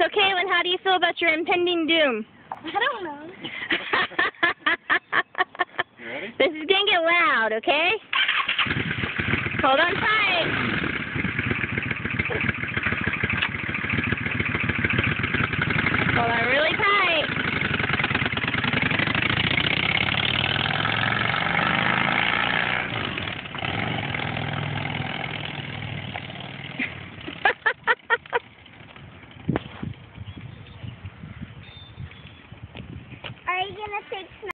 So, Kaylin, how do you feel about your impending doom? I don't know. You ready? This is going to get loud, okay? Hold on tight. Hold on really tight. Are you going to take